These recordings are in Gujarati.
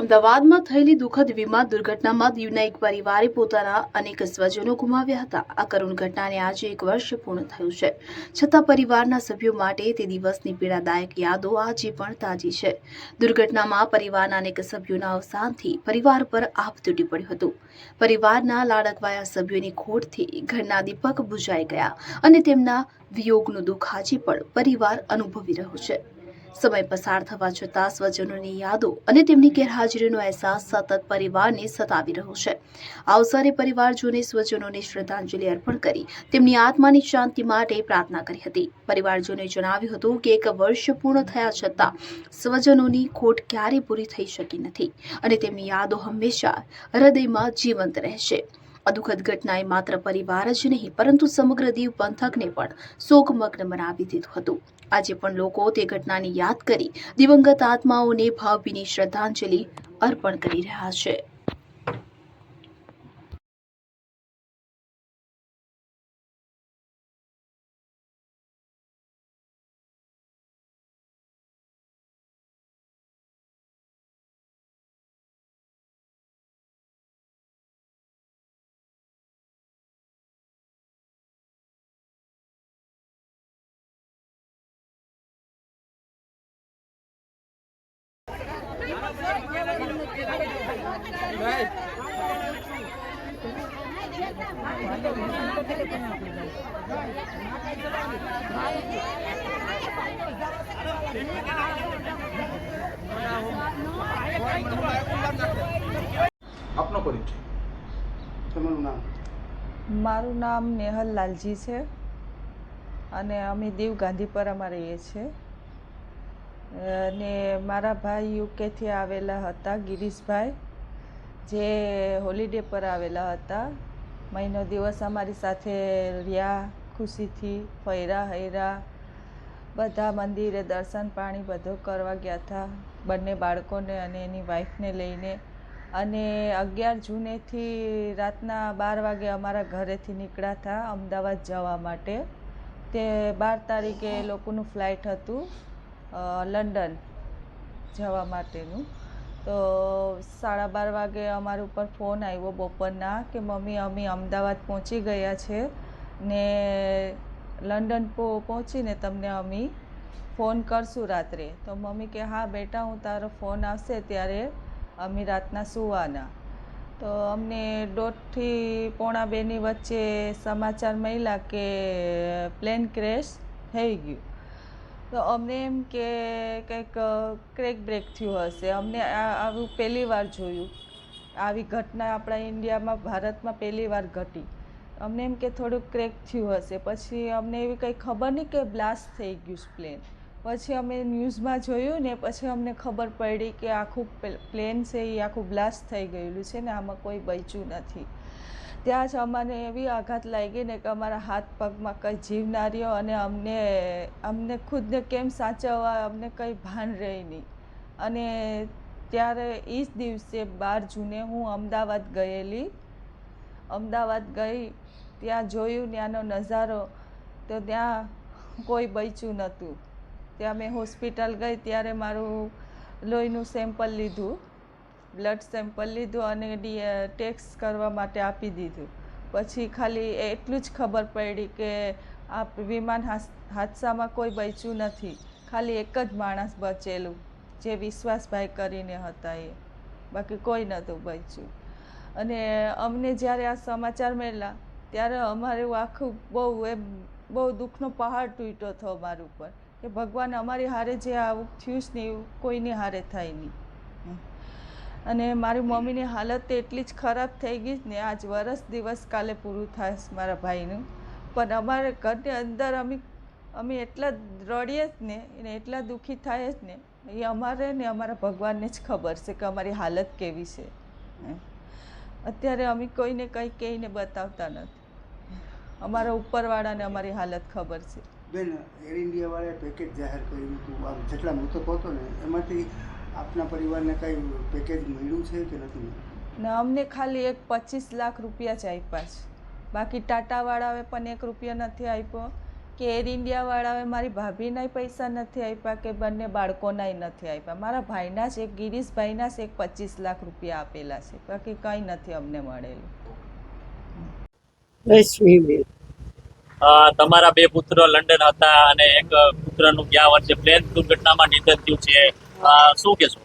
અમદાવાદમાં થયેલી દુઃખદ વિમાન દુર્ઘટનામાં દીવના એક પરિવારે પોતાના અનેક સ્વજનો ગુમાવ્યા હતા. આ કરુણ ઘટનાને આજે 1 વર્ષ પૂર્ણ થયું છે, છતાં પરિવારના સભ્યો માટે તે દિવસની પીડાદાયક યાદો આજે પણ તાજી છે. દુર્ઘટનામાં પરિવારના અનેક સભ્યોના અવસાનથી પરિવાર પર આભ તૂટી પડ્યું હતું. પરિવારના લાડકવાયા સભ્યોની ખોટથી ઘરના દીપક બુઝાઈ ગયા અને તેમના વિયોગનું દુઃખ આજે પણ પરિવાર અનુભવી રહ્યો છે. સમય પસાર થવા છતાં સ્વજનોની યાદો અને તેમની ગેરહાજરીનો અહેસાસ સતત પરિવારને સતાવી રહ્યો છે. આ અવસરે પરિવારજોને સ્વજનોને શ્રદ્ધાંજલિ અર્પણ કરી તેમની આત્માની શાંતિ માટે પ્રાર્થના કરી હતી. પરિવારજોને જણાવ્યું હતું કે 1 વર્ષ પૂર્ણ થયા છતાં સ્વજનોની ખોટ ક્યારેય પૂરી થઈ શકી નથી અને તેમની યાદો હંમેશા હૃદયમાં જીવંત રહેશે. આ દુઃખદ ઘટનાએ માત્ર પરિવાર જ નહીં પરંતુ સમગ્ર દીવ પંથકને પણ શોકમગ્ન બનાવી દીધું હતું. આજે પણ લોકો તે ઘટનાને યાદ કરી દિવંગત આત્માઓને ભાવભીની શ્રદ્ધાંજલિ અર્પણ કરી રહ્યા છે. આપનો પરિચય. તમારું નામ? મારું નામ નેહલ લાલજી છે અને અમે દીવ ગાંધીપરામાં રહીએ છીએ. અને મારા ભાઈ યુકેથી આવેલા હતા, ગિરીશભાઈ, જે હોલિડે પર આવેલા હતા. મહિનો દિવસ અમારી સાથે રહ્યા, ખુશીથી ફર્યા હર્યા, બધા મંદિરે દર્શન પાણી બધું કરવા ગયા હતા, બંને બાળકોને અને એની વાઈફને લઈને. અને 11 જૂનેથી રાતના 12 વાગે અમારા ઘરેથી નીકળ્યા હતા અમદાવાદ જવા માટે. તે 12 તારીખે એ લોકોનું ફ્લાઇટ હતું લંડન જવા માટેનું. તો 12:30 વાગે અમારા ઉપર ફોન આવ્યો બપોરના કે મમ્મી અમે અમદાવાદ પહોંચી ગયા છે ને લંડન પહોંચીને તમને અમે ફોન કરશું રાત્રે. તો મમ્મી કે હા બેટા, હું તારો ફોન આવશે ત્યારે અમે રાતના સુવાના. તો અમને 1:30 થી 1:45 ની વચ્ચે સમાચાર મળ્યા કે પ્લેન ક્રેશ થઈ ગયું. તો અમને એમ કે કંઈક ક્રેક બ્રેક થયું હશે. અમને આવું પહેલી વાર જોયું, આવી ઘટના આપણા ઇન્ડિયામાં ભારતમાં પહેલી વાર ઘટી. અમને એમ કે થોડુંક ક્રેક થયું હશે. પછી અમને એવી કંઈ ખબર નહીં કે બ્લાસ્ટ થઈ ગયું પ્લેન. પછી અમે ન્યૂઝમાં જોયું ને પછી અમને ખબર પડી કે આખું પ્લેન છે એ આખું બ્લાસ્ટ થઈ ગયેલું છે ને આમાં કોઈ બચ્યું નથી. ત્યાં જ અમને એવી આઘાત લાગી ને કે અમારા હાથ પગમાં કંઈ જીવ ના રહ્યો અને અમને ખુદને કેમ સાચવવા અમને કંઈ ભાન રહી નહીં. અને ત્યારે એ જ દિવસે 12 જૂને હું અમદાવાદ ગયેલી. અમદાવાદ ગઈ, ત્યાં જોયું ત્યાંનો નજારો, તો ત્યાં કોઈ બચ્યું નહોતું. ત્યાં મેં હોસ્પિટલ ગઈ ત્યારે મારું લોહીનું સેમ્પલ લીધું, બ્લડ સેમ્પલ લીધું અને ટેસ્ટ કરવા માટે આપી દીધું. પછી ખાલી એટલું જ ખબર પડી કે આ વિમાન હાદસામાં કોઈ બચ્યું નથી. ખાલી એક જ માણસ બચેલું, જે વિશ્વાસભાઈ કરીને હતા એ, બાકી કોઈ નહોતું બચ્યું. અને અમને જ્યારે આ સમાચાર મળ્યા ત્યારે અમારું આખું બહુ દુઃખનો પહાડ તૂટ્યો હતો અમારા ઉપર કે ભગવાન અમારી હારે જે આવું થયું જ નહીં એવું કોઈની હારે થાય નહીં. અને મારી મમ્મીની હાલત એટલી જ ખરાબ થઈ ગઈ ને, આજ વરસ દિવસ કાલે પૂરું થાય મારા ભાઈનું. પણ અમારા ઘરની અંદર અમે એટલા રડીએ જ ને એને એટલા દુઃખી થાય જ ને, એ અમારે ને અમારા ભગવાનને જ ખબર છે કે અમારી હાલત કેવી છે. અત્યારે અમે કોઈને કંઈ કહીને બતાવતા નથી. અમારા ઉપરવાળાને અમારી હાલત ખબર છે. બેન, એર ઇન્ડિયાવાળાએ પેકેજ જાહેર કર્યું હતું, આમ જેટલા મૃતકો હતો ને એમાંથી આપના પરિવારને કંઈ પેકેજ મળ્યું છે કે નથી મળ્યું? ને અમને ખાલી 25 લાખ રૂપિયા જ આપ્યા છે. બાકી ટાટાવાળાએ પણ 1 રૂપિયા નથી આપ્યો, કે એર ઇન્ડિયાવાળાએ મારી ભાભીનાય પૈસા નથી આપ્યા કે બંને બાળકોનાય નથી આપ્યા. મારા ભાઈના જ એક ગિરીશભાઈના જ એક 25 લાખ રૂપિયા આપેલા છે, બાકી કંઈ નથી અમને મળેલું. રશ્મિબેન. તમારા બે પુત્ર લંડન હતા અને એક પુત્રનું ગયા વર્ષે પ્લેન દુર્ઘટનામાં નિધન થયું છે. શું કહેશો?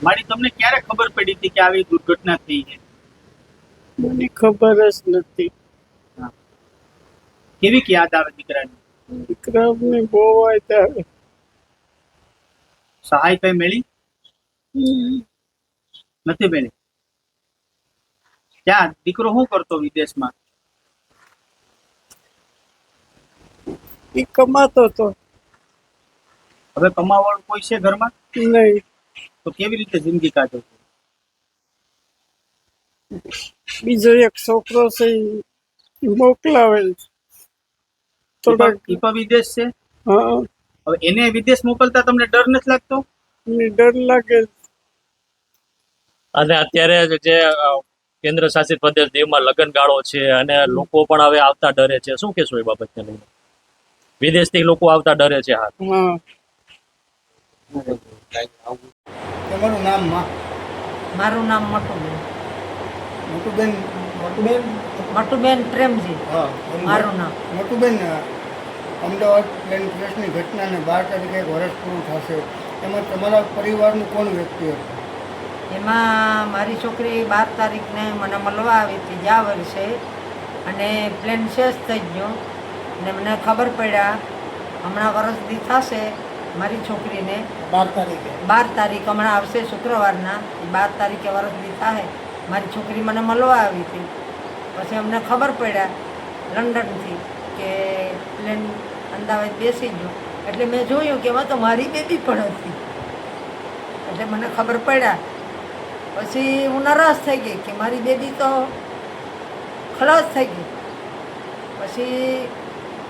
મારી તમને ક્યારે ખબર પડી હતી કે આવી દુર્ઘટના થઈ છે? મને ખબર જ નથી. કેવી યાદ આવે દીકરાની? દીકરાને બહુ યાદ આવે. સહાય કઈ મળી નથી? મળી. ત્યાં દીકરો શું કરતો વિદેશમાં? એ કમાતો હતો. હવે કમાવાળું કોઈ છે ઘરમાં? નહીં. તો કેવી રીતે જિંદગી કાઢો? બીજો એક છોકરો છે એ મોકલાવે. થોડાક ઈ પણ વિદેશ છે. હા, હવે એને વિદેશ મોકલતા તમને ડર નથી લાગતો? મને ડર લાગે. અને અત્યારે જે કેન્દ્ર શાસિત પ્રદેશ દીવમાં લગ્નગાળો છે અને લોકો પણ હવે આવતા ડરે છે. શું કહેશો એ બાબતને લઈને? વિદેશથી લોકો આવતા ડરે છે. હા, હા. તમારું નામ માં? મારું નામ મટુબેન. મોટુબેન. મોટુબેન. મટુબેન પ્રેમજી હા, મારું નામ. મોટુબેન, અમદાવાદ પ્લેન ક્રેશની ઘટનાને 12 તારીખે એક વર્ષ પૂરું થશે. એમાં તમારા પરિવારનું કોણ વ્યક્તિ હતું? એમાં મારી છોકરી 12 તારીખને મને મળવા આવી હતી ગયા વર્ષે, અને પ્લેન શેષ થઈ ગયો ને મને ખબર પડ્યા હમણાં વર્ષ દી થશે મારી છોકરીને. 12 તારીખ હમણાં આવશે શુક્રવારના, 12 તારીખે વર્ષ દી થાય. મારી છોકરી મને મળવા આવી હતી. પછી અમને ખબર પડ્યા લંડનથી કે પ્લેન અમદાવાદ બેસી ગયો. એટલે મેં જોયું કે એમાં તો મારી બેબી પણ હતી. એટલે મને ખબર પડ્યા. પછી હું નારાજ થઈ ગઈ કે મારી બેબી તો ખલાસ થઈ ગઈ. પછી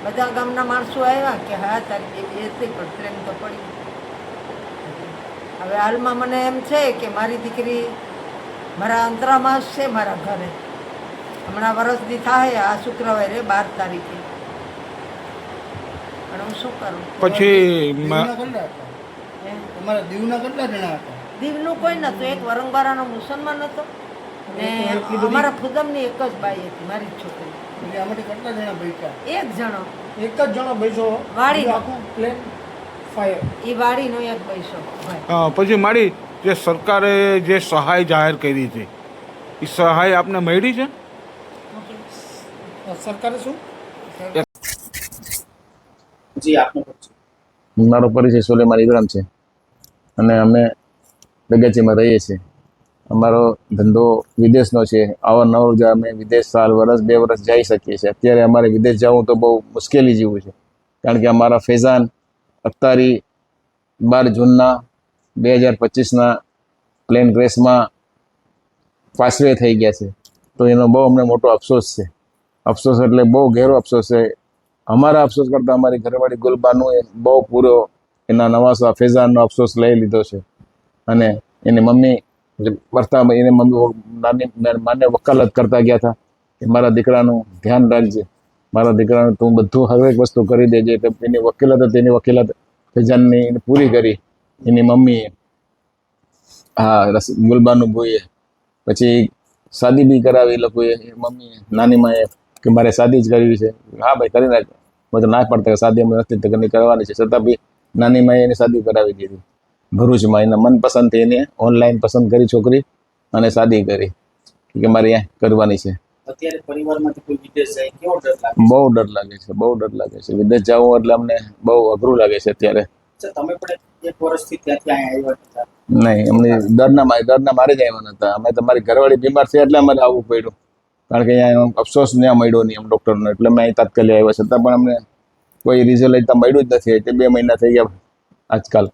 બધા ગામના માણસો આવ્યા કે હા તારી બેબી હતી પણ પ્લેન તો પડી ગઈ. હવે હાલમાં મને એમ છે કે મારી દીકરી મારા અંતરામાસ છે મારા ઘરે. હમણાં વર્ષ દી થાય આ શુક્રવારે 12 તારીખે. પણ હું શું કરું? પછી દીવના કેટલા હતા? તમારા દીવના કેટલા જણા હતા? દીવનું કોઈ નહોતું. એક વરંગવાળાનો મુસલમાન હતો ને અમારા ફુદમની એક જ બાઈ હતી, મારી જ છોકરી. એટલે આમાંથી કેટલા જણા બચ્યા? એક જણો એક જ જણો બચ્યો. વાડીનો. Plane fire. એ વાડીનો એક પૈસો ભાઈ. પછી મારી જે સરકારે જે સહાય જાહેર કરી છે એ સહાય આપને મળી છે? સરકારે શું? જી આપનો પરિચય. મારો પરિચય સુલેમાન ઇબ્રાહિમ છે અને અમે બગેચીમાં રહીએ છીએ. અમારો ધંધો વિદેશનો છે. અવારનવાર જ અમે વિદેશ સાલ વર્ષ 2 વર્ષ જઈ શકીએ છીએ. અત્યારે અમારે વિદેશ જવું તો બહુ મુશ્કેલી જેવું છે, કારણ કે અમારા ફૈઝાન અખ્તારી 12 જૂનના 2025ના પ્લેન ક્રેશમાં પાસવે થઈ ગયા છે. તો એનો બહુ અમને મોટો અફસોસ છે. અફસોસ એટલે બહુ ઘેરો અફસોસ છે. અમારા અફસોસ કરતાં અમારી ઘરવાળી ગુલબાનું એ બહુ પૂરો એના નવાસા ફૈઝાનનો અફસોસ લઈ લીધો છે. અને એની મમ્મી વર્તામાં એને નાની માને વકાલત કરતા ગયા હતા કે મારા દીકરાનું ધ્યાન રાખજે, મારા દીકરાનું તું બધું હરેક વસ્તુ કરી દેજે. તો એની વકીલાત હતી, એની વકીલાત ફૈઝાનની એને પૂરી કરી એની મમ્મીએ, હા ગુલબાનું ભૂઈએ. પછી શાદી બી કરાવી એ લોકોએ, મમ્મીએ નાની માએ કે મારે શાદી જ કરવી છે. હા ભાઈ કરી નાખ. મેં તો ના પડતા કે શાદી અમે નથી ઘરની કરવાની છે, છતાં બી નાની માએ એની શાદી કરાવી દીધી ભરૂચમાં. એના મનપસંદથી એને ઓનલાઈન પસંદ કરી છોકરી અને શાદી કરી કે મારે અહીંયા કરવાની છે. અત્યારે પરિવારમાંથી કોઈ વિદેશ જાય કેવો ડર લાગે? બહુ ડર લાગે છે, બહુ ડર લાગે છે. વિદેશ જવું એટલે અમને બહુ અઘરું લાગે છે અત્યારે. તમે પણ 1 વર્ષથી ત્યાંથી અહીંયા આવ્યા હતા? નહીં, અમને ડરના મારે જ આવ્યા નહોતા. અમે તમારી ઘરવાળી બીમાર છે એટલે અમારે આવવું પડ્યું, કારણ કે અહીંયા અફસોસ ત્યાં મળ્યો નહીં એમ ડૉક્ટરનો. એટલે મેં અહીં તાત્કાલિક આવ્યા, છતાં પણ અમને કોઈ રિઝલ્ટ ત્યાં મળ્યું જ નથી. એટલે 2 મહિના થઈ ગયા આજકાલ.